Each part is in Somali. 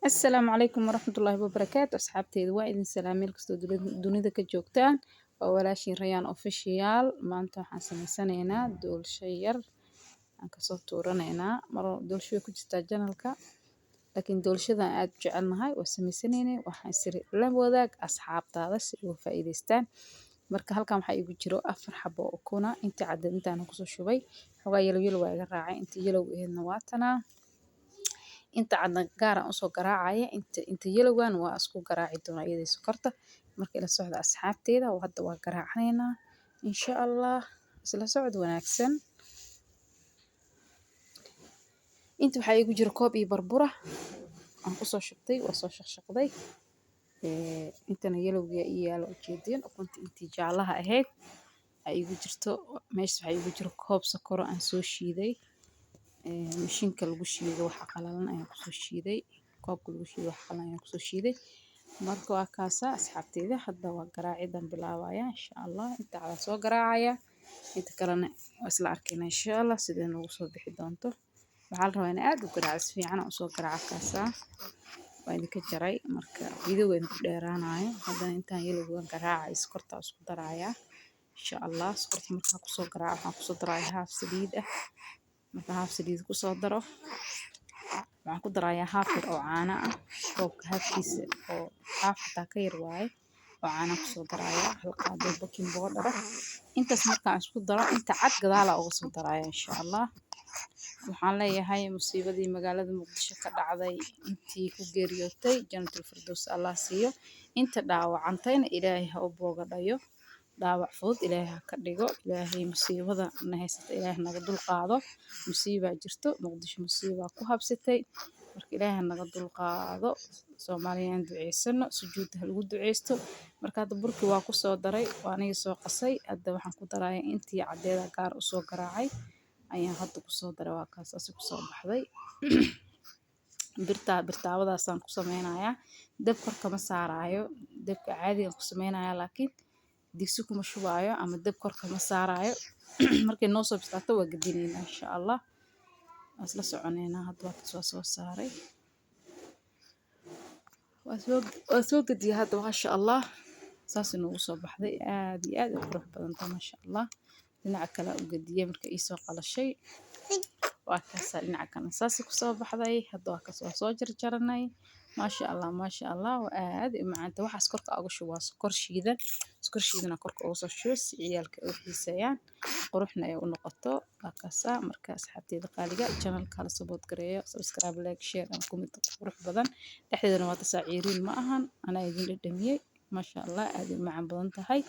Asalaamu calaykum waraxmatullaahi wabarakaatu asxaabteyda waa idin salaam meel kastoo dunida ka joogtaan waa walaashiin Rayaan official maanta waxaan sameysanaynaa doolsho yar aan kasoo tuuranaynaa maro doolsho way ku jirtaa janalka laakiin doolshadan aad u jecelnahay waa sameysanaynaa waxaan siri la wadaag asxaabtaada si uga faa'iidaystaan marka halkan waxaa igu jiro 4 xabo oo ukuna inta cadad intaan ku soo shubay xogaa yelo waa iga raacay inta yelo eedna waa tanaa inta cadna gaar aan usoo garaacaya inta yelowgan waa isku garaaci doona iyadoo sokorta markii la socdo asxaabteeda hadda waa garaacaynaa insha Allah isla socod wanaagsan inta waxa igu jiro koob iyo barbura aan ku soo shubtay waa soo shaqshaqday intana yelowga iyo yaalo ujeedin ukunta intii jaalaha ahayd ay igu jirto meesha waxa igu jiro koob sokor aan soo shiiday mishiinka lagu shiido waxa qalalan ayaan ku soo shiiday koobka lagu shiido waxa qalalan ayaan ku soo shiiday marka waa kaasa asxaabteeda hadda waa garaacidan bilaabaya insha Allah inta ala soo garaacaya inta kalena waa isla arkayna insha Allah sideen ugu soo bixi doonto waxa la rabaa in aad u garaac si fiican u soo garaac kaasa waa idinka jaray marka video weyn ku dheeraanayo haddana intaan yelowga garaacay sokorta isku daraya insha Allah sokorta marka ku soo garaac waxaan ku soo darayaa haaf saliid ah marka haaf saliid ku soo daro waxaan ku darayaa haaf yar oo caano ah koobka haafkiisa oo haaf taa ka yar waaye oo caano ku soo darayaa hal qaado baking powder intaas markaan isku daro inta cad gadaal uga soo darayaa insha Allah waxaan leeyahay musiibadii magaalada Muqdisho ka dhacday intii ku geeriyootay jannatul firdaws Allah siiyo inta dhaawacantayna Ilaahay ha u boogadhayo dhaawac fudud Ilaahay ha ka dhigo Ilaahay musiibada na haysata Ilaahay naga dul qaado musiiba jirto Muqdisho musiiba ku habsatay marka Ilaahay naga dul qaado Soomaaliyeed duceysano sujuud lagu duceysto marka hadda burki waa ku soo daray waa aniga soo qasay hadda waxaan ku darayaa intii cadeeda gaar u soo garaacay ayaan hadda ku soo daray waa kaas ku soo baxday birtaawadaasaan ku sameynayaa dab korka ma saarayo dabka caadiga ku sameynayaa laakiin digsi kuma shubaayo ama dab korka ma saarayo markay noo soo bislaato waa gadinaynaa insha Allah asla soconeynaa hadda waa soo saaray waa soo gadiya hadda masha Allah saas inuu soo baxday aad iyo aad u qurux badan tahay masha Allah dhinaca kale u gadiyay marka ii soo qalashay waa kaasa dhinaca kale saas ku soo baxday hadda waa ka soo jarjaranay masha Allah waa aad u macaan waxaas korka uga shubaa sokor shiidan korka uga soo shubay si ciyaalka u xiiseeyaan quruxna ay u noqoto waa kaasa marka asxaabteeda qaaliga channelka la support gareeyo subscribe like share and comment qurux badan dhexdeedana waa tasaciiriin ma ahan ana idin dhadhamiyay masha Allah aad u macaan badan tahay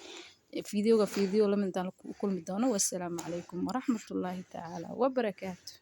فيديو لا من ذلك كل مدانة والسلام عليكم ورحمة الله تعالى وبركاته.